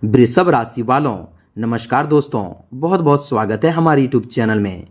वृषभ राशि वालों, नमस्कार दोस्तों। बहुत बहुत स्वागत है हमारे यूट्यूब चैनल में।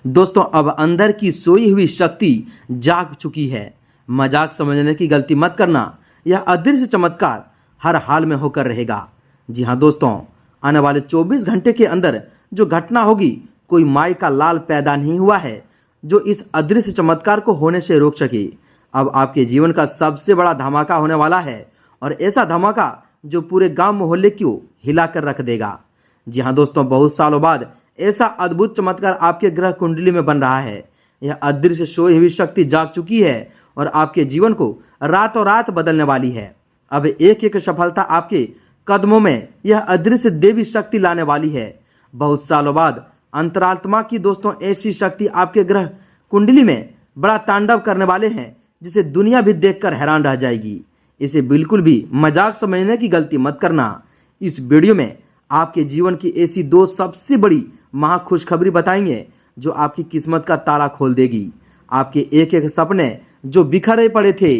दोस्तों, अब अंदर की सोई हुई शक्ति जाग चुकी है। मजाक समझने की गलती मत करना। यह अदृश्य चमत्कार हर हाल में होकर रहेगा। जी हाँ दोस्तों, आने वाले 24 घंटे के अंदर जो घटना होगी, कोई माई का लाल पैदा नहीं हुआ है जो इस अदृश्य चमत्कार को होने से रोक सके। अब आपके जीवन का सबसे बड़ा धमाका होने वाला है, और ऐसा धमाका जो पूरे गांव मोहल्ले को हिला कर रख देगा। जी हाँ दोस्तों, बहुत सालों बाद ऐसा अद्भुत चमत्कार आपके ग्रह कुंडली में बन रहा है। यह अदृश्य सोई हुई शक्ति जाग चुकी है और आपके जीवन को रातों रात बदलने वाली है। अब एक एक सफलता आपके कदमों में यह अदृश्य देवी शक्ति लाने वाली है। बहुत सालों बाद अंतरात्मा की दोस्तों ऐसी शक्ति आपके ग्रह कुंडली में बड़ा तांडव करने वाले हैं, जिसे दुनिया भी देखकर हैरान रह जाएगी। इसे बिल्कुल भी मजाक समझने की गलती मत करना। इस वीडियो में आपके जीवन की ऐसी दो सबसे बड़ी महा खुशखबरी बताएंगे जो आपकी किस्मत का ताला खोल देगी। आपके एक एक सपने जो बिखरे पड़े थे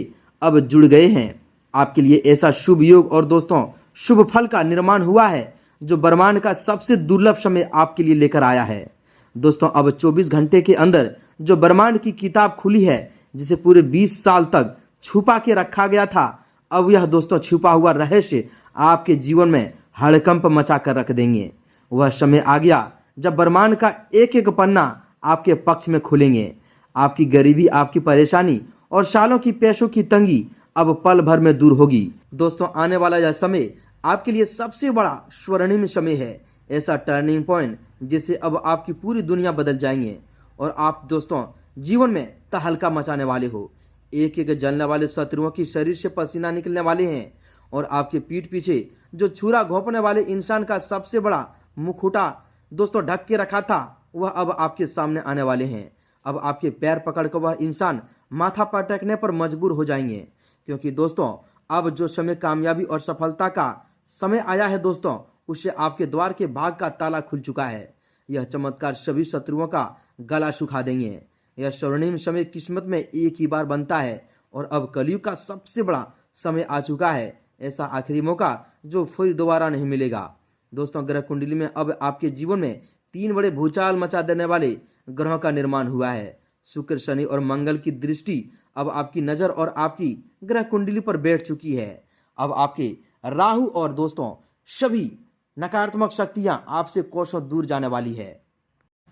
अब जुड़ गए हैं। आपके लिए ऐसा शुभ योग और दोस्तों शुभ फल का निर्माण हुआ है जो ब्रह्मांड का सबसे दुर्लभ समय आपके लिए लेकर आया है। दोस्तों, अब 24 घंटे के अंदर जो ब्रह्मांड की किताब खुली है, जिसे पूरे 20 साल तक छुपा के रखा गया था, अब यह दोस्तों छुपा हुआ रहस्य आपके जीवन में हड़कंप मचा कर रख देंगे। वह समय आ गया जब ब्रह्मांड का एक एक पन्ना आपके पक्ष में खुलेंगे। आपकी गरीबी, आपकी परेशानी और सालों की पैसों की तंगी अब पल भर में दूर होगी। दोस्तों, आने वाला यह समय आपके लिए सबसे बड़ा स्वर्णिम समय है। ऐसा टर्निंग पॉइंट जिससे अब आपकी पूरी दुनिया बदल जाएंगे और आप दोस्तों जीवन में तहलका मचाने वाले हो। एक एक जलने वाले शत्रुओं की शरीर से पसीना निकलने वाले हैं, और आपके पीठ पीछे जो छुरा घोंपने वाले इंसान का सबसे बड़ा मुखौटा दोस्तों ढक के रखा था, वह अब आपके सामने आने वाले हैं। अब आपके पैर पकड़कर वह इंसान माथा पटकने पर मजबूर हो जाएंगे, क्योंकि दोस्तों अब जो समय कामयाबी और सफलता का समय आया है दोस्तों, उससे आपके द्वार के भाग का ताला खुल चुका है। यह चमत्कार सभी शत्रुओं का गला सुखा देंगे। यह स्वर्णिम समय किस्मत में एक ही बार बनता है, और अब कलयुग का सबसे बड़ा समय आ चुका है। ऐसा आखिरी मौका जो फिर दोबारा नहीं मिलेगा। दोस्तों, ग्रह कुंडली में अब आपके जीवन में 3 बड़े भूचाल मचा देने वाले ग्रहों का निर्माण हुआ है। शुक्र, शनि और मंगल की दृष्टि अब आपकी नजर और आपकी ग्रह कुंडली पर बैठ चुकी है। अब आपके राहु और दोस्तों सभी नकारात्मक शक्तियां आपसे कोसों दूर जाने वाली है।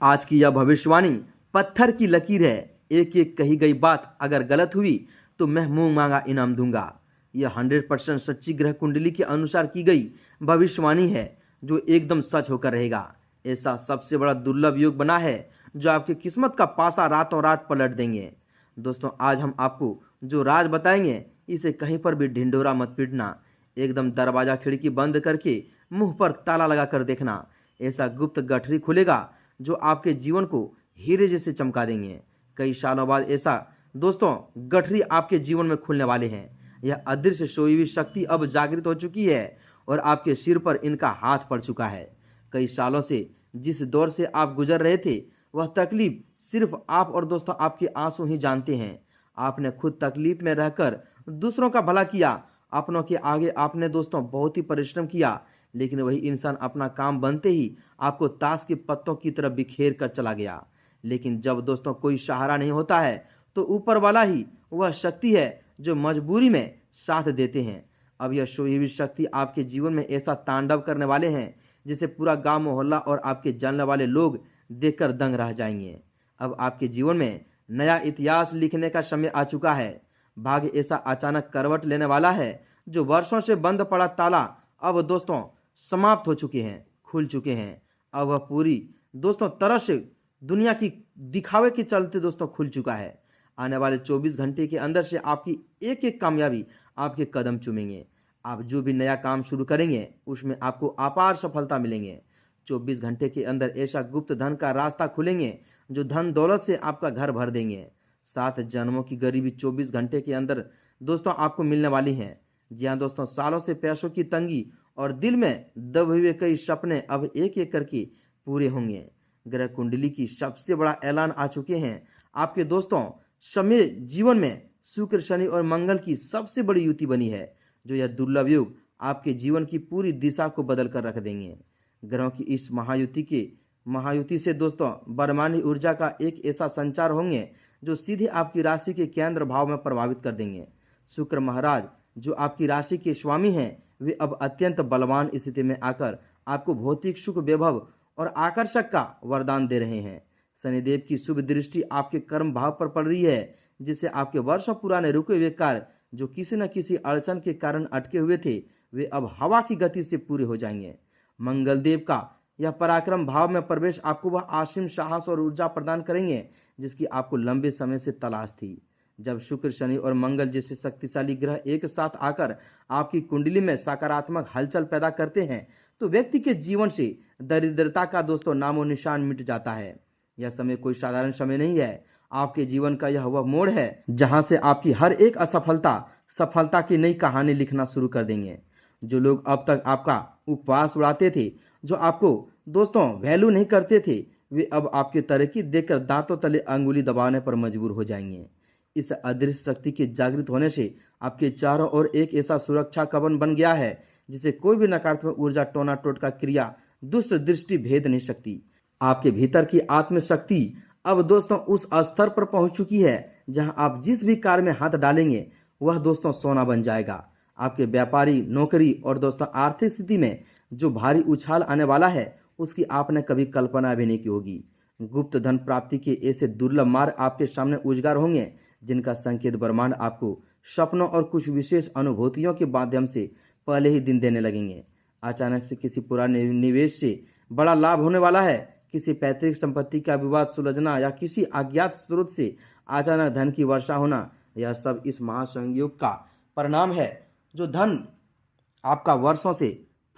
आज की यह भविष्यवाणी पत्थर की लकीर है। एक एक कही गई बात अगर गलत हुई तो मैं मुंह मांगा इनाम दूंगा। यह 100% सच्ची ग्रह कुंडली के अनुसार की गई भविष्यवाणी है, जो एकदम सच होकर रहेगा। ऐसा सबसे बड़ा दुर्लभ योग बना है जो आपकी किस्मत का पासा रातों रात पलट देंगे। दोस्तों, आज हम आपको जो राज बताएंगे, इसे कहीं पर भी ढिंढोरा मत पीटना। एकदम दरवाजा खिड़की बंद करके मुंह पर ताला लगा कर देखना। ऐसा गुप्त गठरी खुलेगा जो आपके जीवन को हीरे जैसे चमका देंगे। कई सालों बाद ऐसा दोस्तों गठरी आपके जीवन में खुलने वाले हैं। यह अदृश्य सोई हुई शक्ति अब जागृत हो चुकी है और आपके सिर पर इनका हाथ पड़ चुका है। कई सालों से जिस दौर से आप गुजर रहे थे, वह तकलीफ सिर्फ आप और दोस्तों आपके आंसू ही जानते हैं। आपने खुद तकलीफ में रहकर दूसरों का भला किया। अपनों के आगे आपने दोस्तों बहुत ही परिश्रम किया, लेकिन वही इंसान अपना काम बनते ही आपको ताश के पत्तों की तरफ बिखेर कर चला गया। लेकिन जब दोस्तों कोई सहारा नहीं होता है, तो ऊपर वाला ही वह शक्ति है जो मजबूरी में साथ देते हैं। अब यह सोई हुई शक्ति आपके जीवन में ऐसा तांडव करने वाले हैं जिसे पूरा गांव मोहल्ला और आपके जानने वाले लोग देखकर दंग रह जाएंगे। अब आपके जीवन में नया इतिहास लिखने का समय आ चुका है। भाग्य ऐसा अचानक करवट लेने वाला है जो वर्षों से बंद पड़ा ताला अब दोस्तों समाप्त हो चुके हैं, खुल चुके हैं। अब वह पूरी दोस्तों तरह से दुनिया की दिखावे के चलते दोस्तों खुल चुका है। आने वाले 24 घंटे के अंदर से आपकी एक एक कामयाबी आपके कदम चूमेंगे। आप जो भी नया काम शुरू करेंगे उसमें आपको अपार सफलता मिलेंगे। 24 घंटे के अंदर ऐसा गुप्त धन का रास्ता खुलेंगे जो धन दौलत से आपका घर भर देंगे। 7 जन्मों की गरीबी 24 घंटे के अंदर दोस्तों आपको मिलने वाली है। जी हाँ दोस्तों, सालों से पैसों की तंगी और दिल में दबे हुए कई सपने अब एक एक करके पूरे होंगे। ग्रह कुंडली की सबसे बड़ा ऐलान आ चुके हैं। आपके दोस्तों समय जीवन में शुक्र, शनि और मंगल की सबसे बड़ी युति बनी है, जो यह दुर्लभ युग आपके जीवन की पूरी दिशा को बदल कर रख देंगे। ग्रहों की इस महायुति से दोस्तों बरमानी ऊर्जा का एक ऐसा संचार होंगे जो सीधे आपकी राशि के केंद्र भाव में प्रभावित कर देंगे। शुक्र महाराज जो आपकी राशि के स्वामी हैं, वे अब अत्यंत बलवान स्थिति में आकर आपको भौतिक सुख, वैभव और आकर्षक का वरदान दे रहे हैं। शनिदेव की शुभ दृष्टि आपके कर्म भाव पर पड़ रही है, जिससे आपके वर्षों पुराने रुके हुए कार्य जो किसी न किसी अड़चन के कारण अटके हुए थे, वे अब हवा की गति से पूरे हो जाएंगे। मंगल देव का यह पराक्रम भाव में प्रवेश आपको वह असीम साहस और ऊर्जा प्रदान करेंगे जिसकी आपको लंबे समय से तलाश थी। जब शुक्र, शनि और मंगल जैसे शक्तिशाली ग्रह एक साथ आकर आपकी कुंडली में सकारात्मक हलचल पैदा करते हैं, तो व्यक्ति के जीवन से दरिद्रता का दोस्तों नामो निशान मिट जाता है। यह समय कोई साधारण समय नहीं है। आपके जीवन का यह वह मोड़ है जहां से आपकी हर एक असफलता सफलता की नई कहानी लिखना शुरू कर देंगे। जो लोग अब तक आपका उपवास उड़ाते थे, जो आपको दोस्तों वैल्यू नहीं करते थे, वे अब आपकी तरक्की देखकर दांतों तले अंगुली दबाने पर मजबूर हो जाएंगे। इस अदृश्य शक्ति के जागृत होने से आपके चारों ओर एक ऐसा सुरक्षा कवच बन गया है जिसे कोई भी नकारात्मक ऊर्जा, टोना टोटका क्रिया, दुष्ट दृष्टि भेद नहीं सकती। आपके भीतर की आत्मशक्ति अब दोस्तों उस स्तर पर पहुंच चुकी है जहां आप जिस भी कार्य में हाथ डालेंगे वह दोस्तों सोना बन जाएगा। आपके व्यापारी, नौकरी और दोस्तों आर्थिक स्थिति में जो भारी उछाल आने वाला है उसकी आपने कभी कल्पना भी नहीं की होगी। गुप्त धन प्राप्ति के ऐसे दुर्लभ मार्ग आपके सामने उजागर होंगे जिनका संकेत ब्रह्मांड आपको सपनों और कुछ विशेष अनुभूतियों के माध्यम से पहले ही दिन देने लगेंगे। अचानक से किसी पुराने निवेश से बड़ा लाभ होने वाला है। किसी पैतृक संपत्ति का विवाद सुलझना या किसी अज्ञात स्रोत से अचानक धन की वर्षा होना, यह सब इस महासंयोग का परिणाम है। जो धन आपका वर्षों से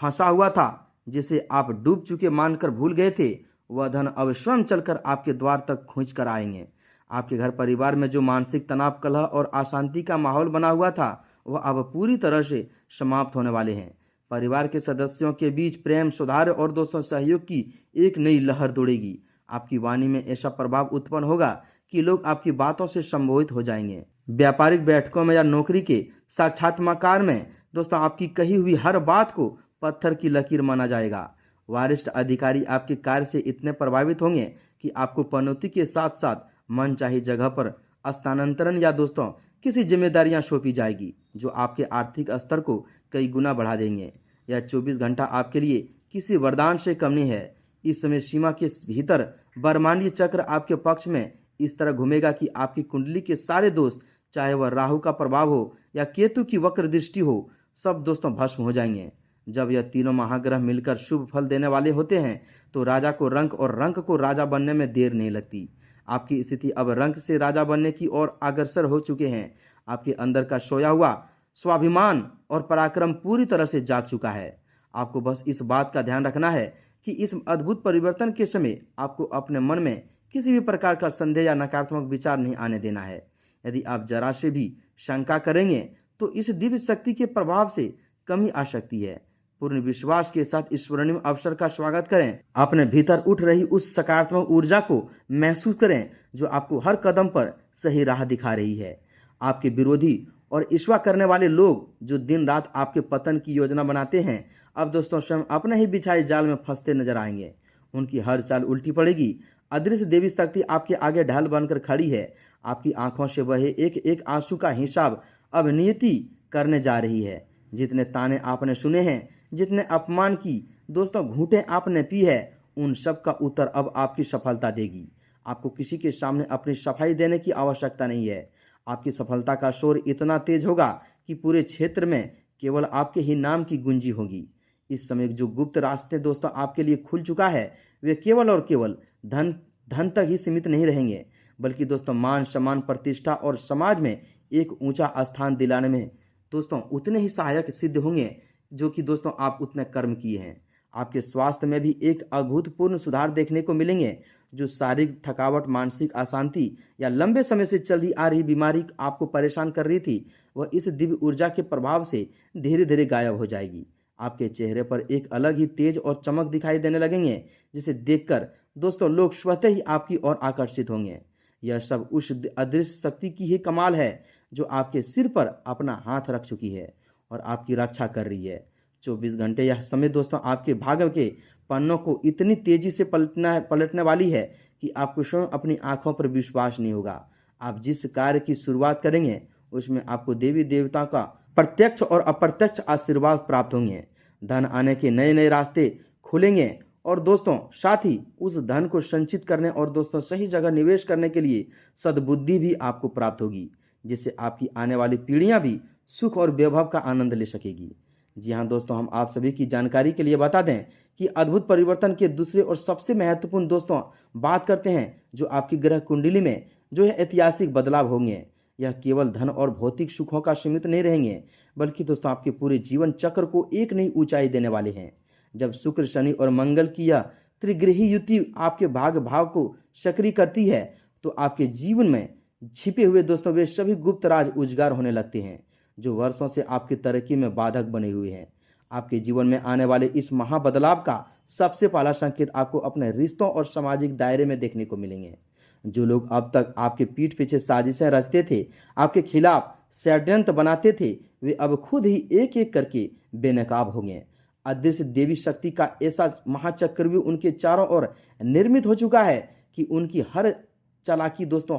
फंसा हुआ था, जिसे आप डूब चुके मानकर भूल गए थे, वह धन अब स्वयं चलकर आपके द्वार तक खींच कर आएंगे। आपके घर परिवार में जो मानसिक तनाव, कलह और अशांति का माहौल बना हुआ था, वह अब पूरी तरह से समाप्त होने वाले हैं। परिवार के सदस्यों के बीच प्रेम, सुधार और दोस्तों सहयोग की एक नई लहर दौड़ेगी। आपकी वाणी में ऐसा प्रभाव उत्पन्न होगा कि लोग आपकी बातों से सम्मोहित हो जाएंगे। व्यापारिक बैठकों में या नौकरी के साक्षात्कार में दोस्तों आपकी कही हुई हर बात को पत्थर की लकीर माना जाएगा। वरिष्ठ अधिकारी आपके कार्य से इतने प्रभावित होंगे कि आपको पदोन्नति के साथ साथ मनचाही जगह पर स्थानांतरण या दोस्तों किसी जिम्मेदारियां सौंपी जाएगी जो आपके आर्थिक स्तर को कई गुना बढ़ा देंगे। यह 24 घंटा आपके लिए किसी वरदान से कम नहीं है। इस समय सीमा के भीतर ब्रह्मांडीय चक्र आपके पक्ष में इस तरह घूमेगा कि आपकी कुंडली के सारे दोष, चाहे वह राहु का प्रभाव हो या केतु की वक्र दृष्टि हो, सब दोस्तों भस्म हो जाएंगे। जब यह तीनों महाग्रह मिलकर शुभ फल देने वाले होते हैं तो राजा को रंक और रंक को राजा बनने में देर नहीं लगती। आपकी स्थिति अब रंक से राजा बनने की ओर अग्रसर हो चुके हैं। आपके अंदर का सोया हुआ स्वाभिमान और पराक्रम पूरी तरह से जाग चुका है। आपको बस इस बात का ध्यान रखना है कि इस अद्भुत परिवर्तन के समय आपको अपने मन में किसी भी प्रकार का संदेह या नकारात्मक विचार नहीं आने देना है। यदि आप जरा से भी शंका करेंगे तो इस दिव्य शक्ति के प्रभाव से कमी आ सकती है। पूर्ण विश्वास के साथ इस स्वर्णिम अवसर का स्वागत करें। अपने भीतर उठ रही उस सकारात्मक ऊर्जा को महसूस करें जो आपको हर कदम पर सही राह दिखा रही है। आपके विरोधी और ईर्ष्या करने वाले लोग जो दिन रात आपके पतन की योजना बनाते हैं, अब दोस्तों स्वयं अपने ही बिछाए जाल में फंसते नजर आएंगे। उनकी हर चाल उल्टी पड़ेगी। अदृश्य देवी शक्ति आपके आगे ढाल बनकर खड़ी है। आपकी आंखों से बहे एक एक आंसू का हिसाब अब नियति करने जा रही है। जितने ताने आपने सुने हैं, जितने अपमान की दोस्तों घूंटे आपने पी है, उन सब का उत्तर अब आपकी सफलता देगी। आपको किसी के सामने अपनी सफाई देने की आवश्यकता नहीं है। आपकी सफलता का शोर इतना तेज होगा कि पूरे क्षेत्र में केवल आपके ही नाम की गुंजी होगी। इस समय जो गुप्त रास्ते दोस्तों आपके लिए खुल चुका है, वे केवल और केवल धन तक ही सीमित नहीं रहेंगे, बल्कि दोस्तों मान, सम्मान, प्रतिष्ठा और समाज में एक ऊंचा स्थान दिलाने में दोस्तों उतने ही सहायक सिद्ध होंगे जो कि दोस्तों आप उतने कर्म किए हैं। आपके स्वास्थ्य में भी एक अभूतपूर्व सुधार देखने को मिलेंगे। जो शारीरिक थकावट, मानसिक अशांति या लंबे समय से चली आ रही बीमारी आपको परेशान कर रही थी, वह इस दिव्य ऊर्जा के प्रभाव से धीरे धीरे गायब हो जाएगी। आपके चेहरे पर एक अलग ही तेज और चमक दिखाई देने लगेंगे, जिसे देखकर दोस्तों लोग स्वतः ही आपकी ओर आकर्षित होंगे। यह सब उस अदृश्य शक्ति की ही कमाल है जो आपके सिर पर अपना हाथ रख चुकी है और आपकी रक्षा कर रही है। 24 घंटे यह समय दोस्तों आपके भाग्य के पन्नों को इतनी तेजी से पलटने वाली है कि आपको स्वयं अपनी आंखों पर विश्वास नहीं होगा। आप जिस कार्य की शुरुआत करेंगे उसमें आपको देवी देवता का प्रत्यक्ष और अप्रत्यक्ष आशीर्वाद प्राप्त होंगे। धन आने के नए नए रास्ते खुलेंगे और दोस्तों साथ ही उस धन को संचित करने और दोस्तों सही जगह निवेश करने के लिए सद्बुद्धि भी आपको प्राप्त होगी, जिससे आपकी आने वाली पीढ़ियां भी सुख और वैभव का आनंद ले सकेगी। जी हाँ दोस्तों, हम आप सभी की जानकारी के लिए बता दें कि अद्भुत परिवर्तन के दूसरे और सबसे महत्वपूर्ण दोस्तों बात करते हैं जो आपकी ग्रह कुंडली में जो है ऐतिहासिक बदलाव होंगे। यह केवल धन और भौतिक सुखों का सीमित नहीं रहेंगे, बल्कि दोस्तों आपके पूरे जीवन चक्र को एक नई ऊंचाई देने वाले हैं। जब शुक्र, शनि और मंगल की यह त्रिग्रही युति आपके भाग्य भाव को सक्रिय करती है तो आपके जीवन में छिपे हुए दोस्तों वे सभी गुप्त राज उजागर होने लगते हैं जो वर्षों से आपकी तरक्की में बाधक बने हुए हैं। आपके जीवन में आने वाले इस महाबदलाव का सबसे पहला संकेत आपको अपने रिश्तों और सामाजिक दायरे में देखने को मिलेंगे। जो लोग अब तक आपके पीठ पीछे साजिशें रचते थे, आपके खिलाफ षड्यंत्र बनाते थे, वे अब खुद ही एक एक करके बेनकाब होंगे। अदृश्य देवी शक्ति का ऐसा महाचक्रव्यूह उनके चारों ओर निर्मित हो चुका है कि उनकी हर चालाकी दोस्तों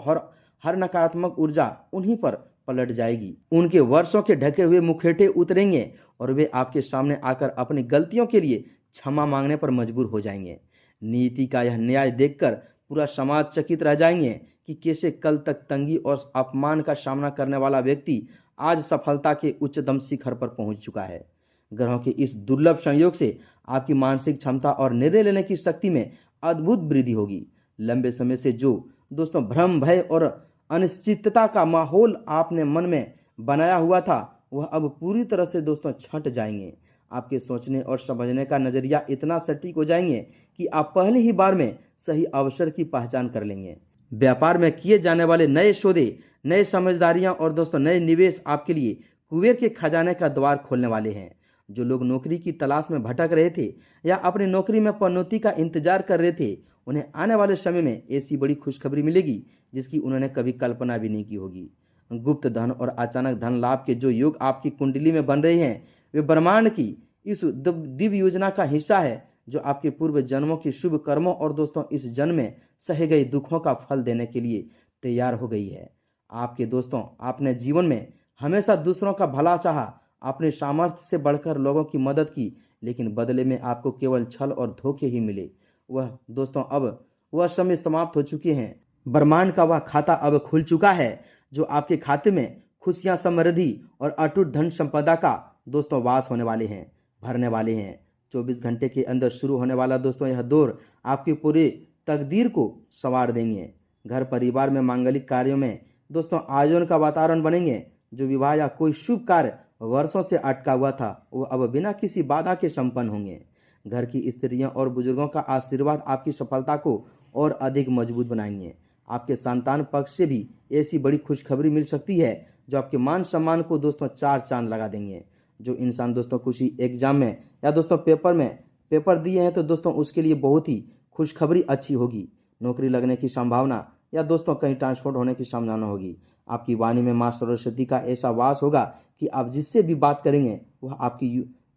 हर नकारात्मक ऊर्जा उन्हीं पर पलट जाएगी। उनके वर्षों के ढके हुए मुखौटे उतरेंगे और वे आपके सामने आकर अपनी गलतियों के लिए क्षमा मांगने पर मजबूर हो जाएंगे। नीति का यह न्याय देखकर पूरा समाज चकित रह जाएंगे कि कैसे कल तक तंगी और अपमान का सामना करने वाला व्यक्ति आज सफलता के उच्चतम शिखर पर पहुंच चुका है। ग्रहों के इस दुर्लभ संयोग से आपकी मानसिक क्षमता और निर्णय लेने की शक्ति में अद्भुत वृद्धि होगी। लंबे समय से जो दोस्तों भ्रम, भय और अनिश्चितता का माहौल आपने मन में बनाया हुआ था वह अब पूरी तरह से दोस्तों छंट जाएंगे। आपके सोचने और समझने का नजरिया इतना सटीक हो जाएंगे कि आप पहले ही बार में सही अवसर की पहचान कर लेंगे। व्यापार में किए जाने वाले नए सौदे, नए समझदारियां और दोस्तों नए निवेश आपके लिए कुबेर के खजाने का द्वार खोलने वाले हैं। जो लोग नौकरी की तलाश में भटक रहे थे या अपनी नौकरी में पदोन्नति का इंतजार कर रहे थे, उन्हें आने वाले समय में ऐसी बड़ी खुशखबरी मिलेगी जिसकी उन्होंने कभी कल्पना भी नहीं की होगी। गुप्त धन और अचानक धन लाभ के जो योग आपकी कुंडली में बन रहे हैं वे ब्रह्मांड की इस दिव्य योजना का हिस्सा है जो आपके पूर्व जन्मों के शुभ कर्मों और दोस्तों इस जन्म में सहे गए दुखों का फल देने के लिए तैयार हो गई है। आपके दोस्तों आपने जीवन में हमेशा दूसरों का भला चाहा, अपने सामर्थ्य से बढ़कर लोगों की मदद की, लेकिन बदले में आपको केवल छल और धोखे ही मिले। वह दोस्तों अब वह समय समाप्त हो चुके हैं। ब्रह्मांड का वह खाता अब खुल चुका है जो आपके खाते में खुशियां, समृद्धि और अटूट धन संपदा का दोस्तों वास होने वाले हैं, भरने वाले हैं। 24 घंटे के अंदर शुरू होने वाला दोस्तों यह दौर आपकी पूरी तकदीर को संवार देंगे। घर परिवार में मांगलिक कार्यों में दोस्तों आयोजन का वातावरण बनेंगे। जो विवाह या कोई शुभ कार्य वर्षों से अटका हुआ था वो अब बिना किसी बाधा के संपन्न होंगे। घर की स्त्रियों और बुजुर्गों का आशीर्वाद आपकी सफलता को और अधिक मजबूत बनाएंगे। आपके संतान पक्ष से भी ऐसी बड़ी खुशखबरी मिल सकती है जो आपके मान सम्मान को दोस्तों 4 चांद लगा देंगे। जो इंसान दोस्तों किसी एग्जाम में या दोस्तों पेपर दिए हैं तो दोस्तों उसके लिए बहुत ही खुशखबरी अच्छी होगी। नौकरी लगने की संभावना या दोस्तों कहीं ट्रांसपोर्ट होने की संभावना होगी। आपकी वाणी में माँ सरस्वती का ऐसा वास होगा कि आप जिससे भी बात करेंगे वह आपकी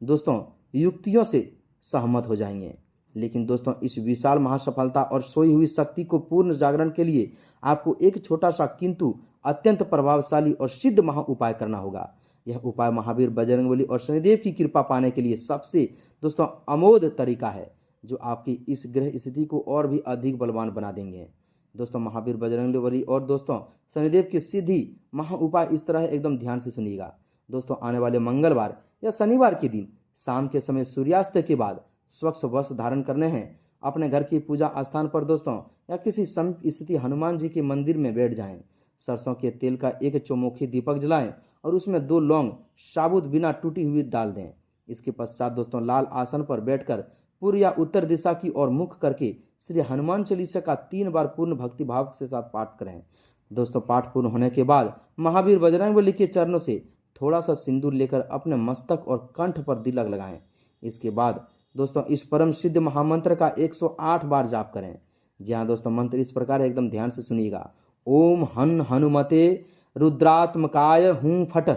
दोस्तों युक्तियों से सहमत हो जाएंगे। लेकिन दोस्तों इस विशाल महासफलता और सोई हुई शक्ति को पूर्ण जागरण के लिए आपको एक छोटा सा किंतु अत्यंत प्रभावशाली और सिद्ध महा उपाय करना होगा। यह उपाय महावीर, बजरंगबली और शनिदेव की कृपा पाने के लिए सबसे दोस्तों अमोघ तरीका है जो आपकी इस ग्रह स्थिति को और भी अधिक बलवान बना देंगे। दोस्तों महावीर, बजरंगबली और दोस्तों शनिदेव की सिद्धि महा उपाय इस तरह एकदम ध्यान से सुनिएगा। दोस्तों आने वाले मंगलवार या शनिवार के दिन शाम के समय सूर्यास्त के बाद स्वच्छ वस्त्र धारण करने हैं। अपने घर की पूजा स्थान पर दोस्तों या किसी समीप स्थित हनुमान जी के मंदिर में बैठ जाएं। सरसों के तेल का एक चौमुखी दीपक जलाएं और उसमें 2 लौंग साबुत बिना टूटी हुई डाल दें। इसके पश्चात दोस्तों लाल आसन पर बैठकर पूर्व या उत्तर दिशा की ओर मुख करके श्री हनुमान चालीसा का 3 बार पूर्ण भक्ति भाव के साथ पाठ करें। दोस्तों पाठ पूर्ण होने के बाद महावीर बजरंगबली के चरणों से थोड़ा सा सिंदूर लेकर अपने मस्तक और कंठ पर तिलक लगाएं। इसके बाद दोस्तों इस परम सिद्ध महामंत्र का 108 बार जाप करें। जी हाँ दोस्तों, मंत्र इस प्रकार एकदम ध्यान से सुनिएगा। ओम हन हनुमते रुद्रात्मकाय हूं फट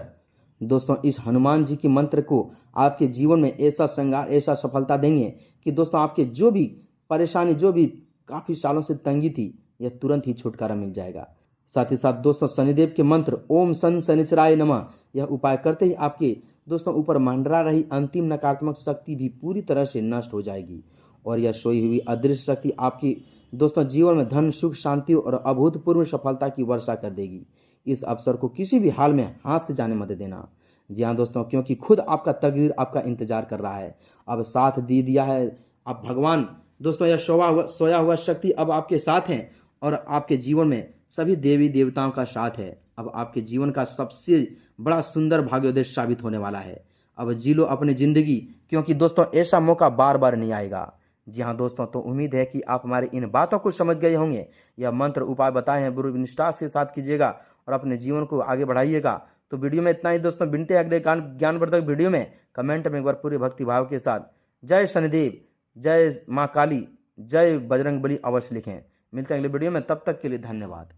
दोस्तों इस हनुमान जी के मंत्र को आपके जीवन में ऐसा श्रृंगार, ऐसा सफलता देंगे कि दोस्तों आपके जो भी परेशानी, जो भी काफ़ी सालों से तंगी थी, यह तुरंत ही छुटकारा मिल जाएगा। साथ ही साथ दोस्तों शनिदेव के मंत्र ओम शन शनिचराय नमः, यह उपाय करते ही आपके दोस्तों ऊपर मंडरा रही अंतिम नकारात्मक शक्ति भी पूरी तरह से नष्ट हो जाएगी और यह सोई हुई अदृश्य शक्ति आपकी दोस्तों जीवन में धन, सुख, शांति और अभूतपूर्व सफलता की वर्षा कर देगी। इस अवसर को किसी भी हाल में हाथ से जाने मत देना। जी हाँ दोस्तों, क्योंकि खुद आपका तकदीर आपका इंतजार कर रहा है। अब साथ दे दिया है अब भगवान। दोस्तों यह सोया हुआ शक्ति अब आपके साथ हैं और आपके जीवन में सभी देवी देवताओं का साथ है। अब आपके जीवन का सबसे बड़ा सुंदर भाग्योदय साबित होने वाला है। अब जी लो अपनी जिंदगी, क्योंकि दोस्तों ऐसा मौका बार बार नहीं आएगा। जी हाँ दोस्तों, तो उम्मीद है कि आप हमारी इन बातों को समझ गए होंगे। यह मंत्र उपाय बताए हैं गुरु निष्ठा के साथ कीजिएगा और अपने जीवन को आगे बढ़ाइएगा। तो वीडियो में इतना ही दोस्तों, मिलते हैं अगले ज्ञानवर्धक वीडियो में। कमेंट में एक बार पूरे भक्ति भाव के साथ जय शनिदेव, जय माँ काली, जय बजरंग बली अवश्य लिखें। मिलते हैं अगले वीडियो में, तब तक के लिए धन्यवाद।